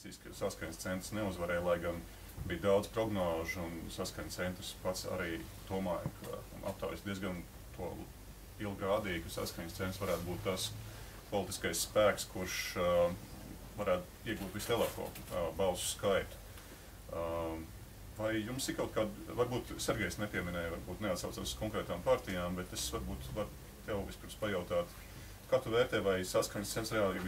pozīcijas, ka saskaņas centrs neuzvarēja, lai gan bija daudz prognožu, un saskaņas centrs pats arī domāja, ka aptaujas diezgan to ilgi rādīja, ka saskaņas centrs varētu būt tas politiskais spēks, kurš varētu iegūt vislielāko balsu skaitu. Vai jums ir kaut kāda, varbūt Sergejs nepieminēja, varbūt neatsaucas uz konkrētām partijām, bet es varbūt varu tev vispirms pajautāt, kā tu vērtē, vai saskaņas centrs reāli ir,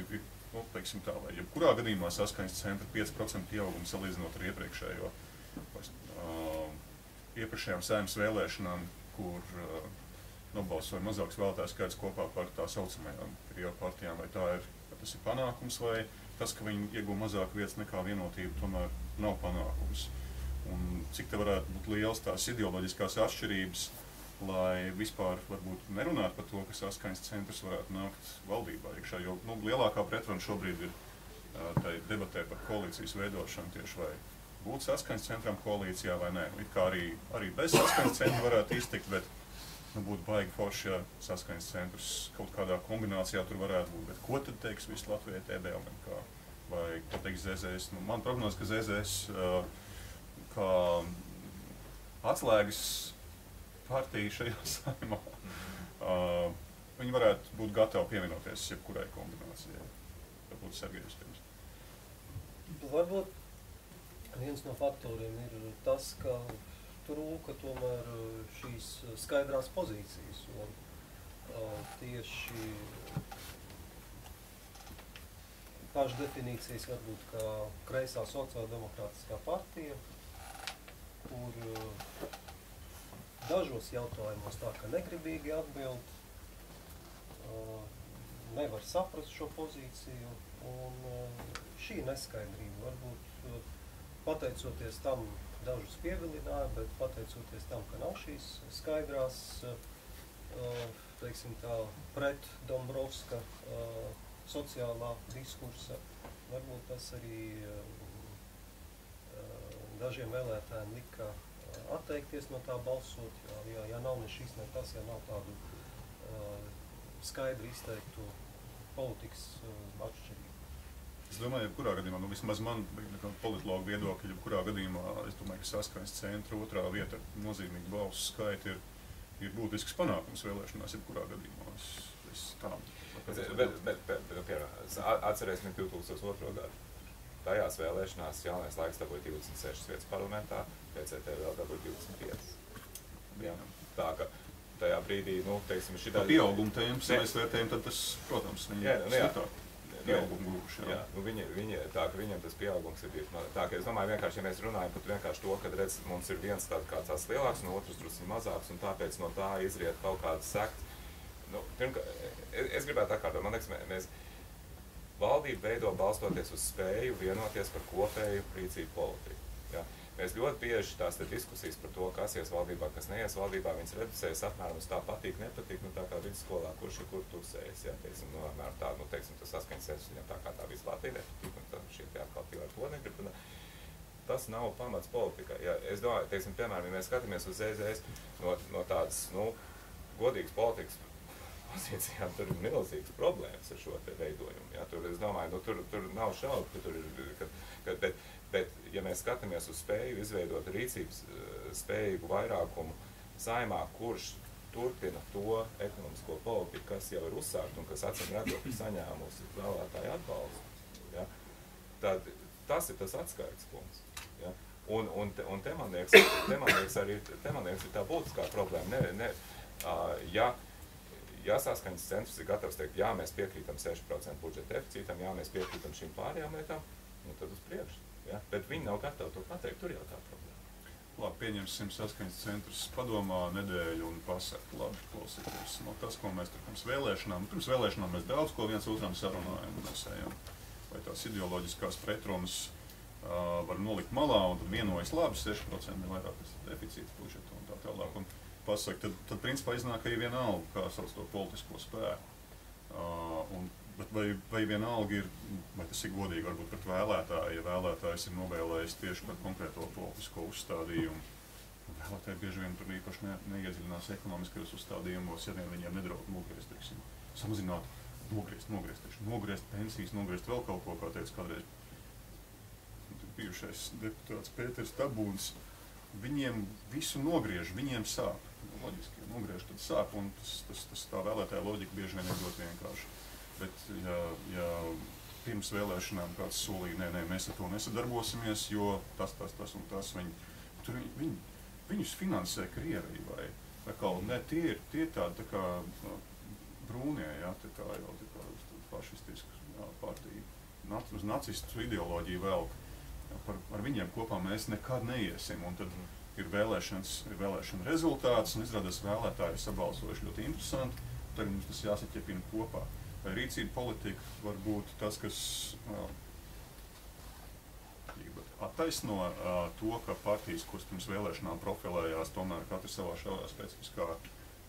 nu, teiksim tā, vai jebkurā gadījumā saskaņas centra 5% pieauguma salīdzinot ar iepriekšējām Saeimas vēlēšanām, kur nobalsoja mazāks vēlētāju skaits kopā par tā saucamajām partijām, vai tas ir panākums, vai tas, ka viņi iegūst mazāk vietas nekā Vienotība, tomēr nav panākums. Un cik te varētu būt liels tās ideoloģiskās atšķirības, lai vispār varbūt nerunātu par to, ka saskaņas centrs varētu nākt valdībā iekšā, jo lielākā pretruna šobrīd ir tai debatē par koalīcijas veidošanu tieši vai būt saskaņas centram koalīcijā vai nē. It kā arī bez saskaņas centra varētu iztikt, bet būtu baigi forši, ja saskaņas centrs kaut kādā kombinācijā tur varētu būt. Bet ko tad teiks visu Latviju TBLM? Vai ko teiks ZZS? Man prognoz, ka ZZS kā atslēgas partija šajā Saeimā, viņi varētu būt gatavi pievienoties jebkurai kombinācijai. Varbūt Sergejs pirms. Varbūt viens no faktoriem ir tas, ka trūka tomēr šīs skaidrās pozīcijas. Un tieši pašdefinīcijas varbūt kā kreisā sociāldemokrātiskā partija, kur dažos jautājumos tā, ka negribīgi atbild, nevar saprast šo pozīciju, un šī neskaidrība varbūt pateicoties tam dažus pievilināja, bet pateicoties tam, ka nav šīs skaidrās, teiksim tā, pret Dombrovska sociālā diskursa, varbūt tas arī dažiem vēlētājiem lika atteikties no tā balsot, ja nav ne šis, ne tas, ja nav tādu skaidri izteiktu politikas atšķirību. Es domāju, jebkurā gadījumā, vismaz man politologu viedokļi, jebkurā gadījumā, es domāju, ka saskaņas centra otrā vieta ar nozīmīgu balsu skaitu ir būtisks panākums vēlēšanās, jebkurā gadījumā. Atcerēsim 2002. gadu. Tajās vēlēšanās Jaunais laiks dabūja 26 vietas parlamentā, PCT vēl dabūja 25. Jā. Tā ka tajā brīdī, teiksim, šitā... Pa pieaugumu temps, ja mēs vērtējam, tad tas, protams, viņi sliktāk pieaugumu gluši. Jā, tā ka viņam tas pieaugums ir bijis. Tā ka es domāju, vienkārši, ja mēs runājam pat vienkārši to, ka redz, mums ir viens tāds lielāks, no otrs drusku mazāks, un tāpēc no tā izriet kaut kāda sekta. Es gribētu atkārtot, man liekas, valdība veido balstoties uz spēju vienoties par kopēju rīcību politiku. Ja? Mēs ļoti bieži tās diskusijas par to, kas ies valdībā, kas neies valdībā, viņas reducējas apmēram uz tā patīk, nepatīk, tā kā vidusskolā, kurš ir kur tusējas. Ja? Teiksim, apmēram tā, teiksim, tas saskaņas centrs viņam tā kā tā visu Latviju nepatīk, un tā šie te atkal ar to negrib. Tas nav pamats politikai. Ja? Es domāju, teiksim, piemēram, ja mēs skatāmies uz ZZS no tādas, godīgas politikas pozīcijām, tur ir milzīgas problēmas ar šo te veidojumu. Ja? Tur, es domāju, tur nav šaubu, ka tur ir, bet ja mēs skatāmies uz spēju izveidot rīcības spējīgu vairākumu Saeimā, kurš turpina to ekonomisko politiku, kas jau ir uzsākt un kas acīm redzot ir saņēmusi vēlētāju atbalstu, ja? Tad tas ir tas atskaites punkts. Ja? Un te man liekas ir tā būtiskā problēma. Ja saskaņas centrs ir gatavs teikt, jā, mēs piekrītam 6% budžeta deficītam, jā, mēs piekrītam šīm pārējām lietām, tad uz priekšu. Ja? Bet viņi nav gatavi to pateikt, tur jau tā problēma. Labi, pieņemsim saskaņas centrs padomā nedēļu un pasaka, labi, klausīties. Tas, ko mēs pirms vēlēšanām mēs daudz ko viens otram sarunājam un mēs ejam. Vai tās ideoloģiskās pretrunas var nolikt malā un tad vienojas labi, 6% vairāk deficīta budžeta un tā tālāk. Un pasaka, tad principā iznāk arī vienalga, kā sauc to politisko spēku. Bet vai vienalga ir, vai tas ir godīgi varbūt pret vēlētāju, ja vēlētājs ir novēlējis tieši par konkrēto politisko uzstādījumu. Vēlētāji bieži vien tur īpaši neiedziļinās ekonomiskajos uzstādījumos, ja vien viņiem nedraud nogriezt, teiksim, samazināt, nogriezt pensijas, nogriezt vēl kaut ko, kā teica kādreiz bijušais deputāts Pēters Tabūns, viņiem visu nogriež, viņiem sāp. Loģiski, ja nogriež, tad sāp, un tas tā vēlētāja loģika bieži vien ir ļoti vienkārši. Bet, ja pirms vēlēšanām kāds solīja, nē, mēs ar to nesadarbosimies, jo tas un tas, viņus finansē Krievija vai kaut ne, tie tādi tā kā brūnie, jā, tā kā jau tā kā fašistisku partiju, uz nacistu ideoloģiju velk. Ar viņiem kopā mēs nekad neiesim, un tad ir vēlēšana rezultāts, un izrādās vēlētāji sabalsojuši ļoti interesanti, tagad mums tas jāsaķepina kopā. Vai rīcība politika var būt tas, kas attaisno to, ka partijas, kuras pirms vēlēšanām profilējās, tomēr katra savā šādā specifiskā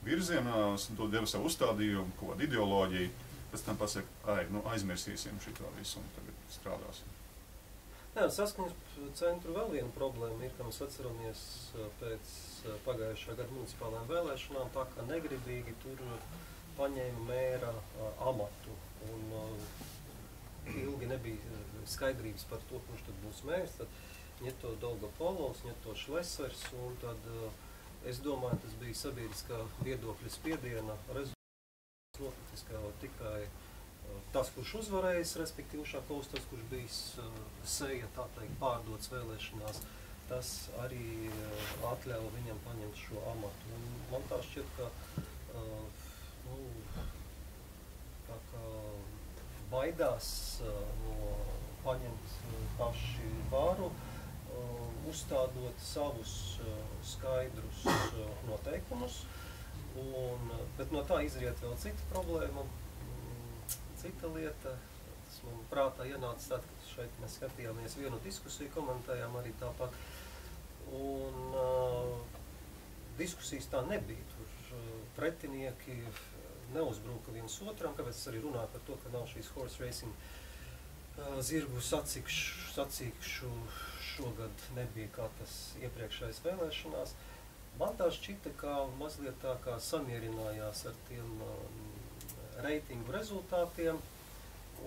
virzienā, to deva savu uzstādījumu, kaut kādu ideoloģiju, pēc tam pasaka, aizmirsīsim šito visu un tagad strādāsim. Jā, Saskaņas centru vēl viena problēma ir, ka mēs atceramies pēc pagājušā gada municipālajām vēlēšanām, tā kā negribīgi tur paņēma mēra amatu un ilgi nebija skaidrības par to, kurš tad būs mērs, tad ņeto Dolgopolovs, ņeto Šlesers, un tad es domāju, tas bija sabiedriskā viedokļa spiediena rezultāts noticis, ka tikai tas, kurš uzvarējis, respektīvi Ušakovs, tas, kurš bijis seja, tā teikt, pārdots vēlēšanās, tas arī atļauj viņam paņemt šo amatu. Un man tā šķiet, ka tā kā baidās paņemt paši varu, uzstādot savus skaidrus noteikumus, bet no tā izriet vēl cita problēma. Cita lieta, tas man prātā ienāca tad, kad šeit mēs skatījāmies vienu diskusiju, komentējām arī tāpat, un diskusijas tā nebija, tur pretinieki neuzbruka viens otram, kāpēc es arī runāju par to, ka nav šīs horse racing zirgu sacīkšu šogad nebija kā tas iepriekšējais vēlēšanās. Man tā šķita, ka mazliet tā kā samierinājās ar tiem reitingu rezultātiem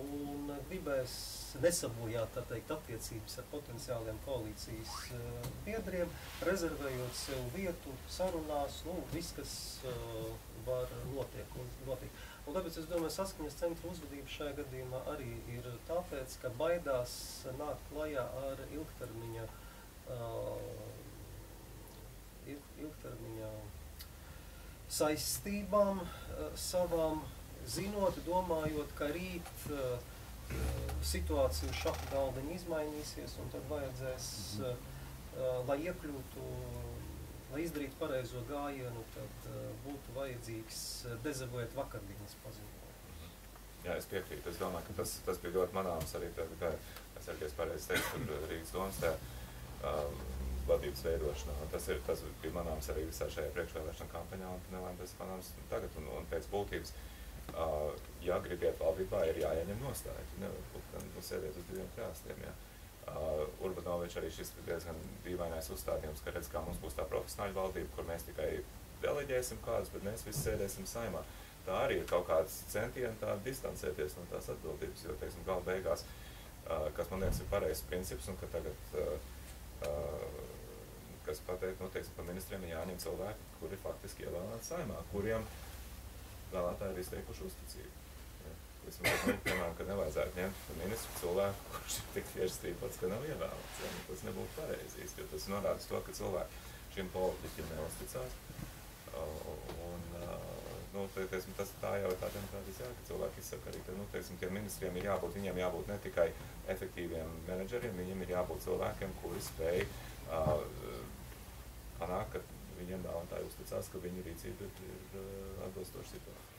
un gribēs nesabojāt, tā teikt, attiecības ar potenciāliem koalīcijas biedriem, rezervējot sev vietu sarunās, viss, kas var notiek. Un tāpēc es domāju, Saskaņas centra uzvedība šajā gadījumā arī ir tāpēc, ka baidās nākt klajā ar ilgtermiņa saistībām savām, zinot, domājot, ka rīt situācija šaha galdiņa izmainīsies, un tad vajadzēs, lai iekļūtu, lai izdarītu pareizo gājienu, tad būtu vajadzīgs dezavēt vakardienas paziņojumu. Jā, es piekrītu. Es domāju, ka tas bija ļoti manāms arī tad, kā es arī pareizi teicu, tur Rīgas domas tajā vadības veidošanā. Tas bija manāms arī visā šajā priekšvēlēšana kampaņā, un nelēm tas manāms tagad, un pēc būtības. Ja gribiet valdībā, ir jāieņem nostāja. Nevar būt, ka sēdiet uz diviem krāstiem. Urbanovičs arī šis diezgan dīvainais uzstādījums, ka redz, kā mums būs tā profesionāļa valdība, kur mēs tikai deleģēsim kādus, bet mēs visi sēdēsim saimā. Tā arī ir kaut kāds centieni tā distancēties no tās atbildības, jo, teiksim, gala beigās, kas man liekas ir pareizs princips, un ka tagad, kas pateikt, teiksim, par ministriem ir jāņem cilvēki, kuri faktiski ievēlēti saimā, kuriem vēlētāji ir izteikuši uzticību. Es piemēram, ka nevajadzētu ņemt ministru cilvēku, kurš ir tik tieši strīpots, ka nav ievēlēts. Tas nebūtu pareizi, jo tas norāda to, ka cilvēki šim politiķim neuzticās. Tā jau ir tā demokrātija, ka cilvēki izsaka arī, ka tiem ministriem ir jābūt, viņiem jābūt ne tikai efektīviem menedžeriem, viņiem ir jābūt cilvēkiem, kuri spēj panākt, ka viņiem vēlētāji uzticās, ka viņu rīcība ir atbilstoša situācija.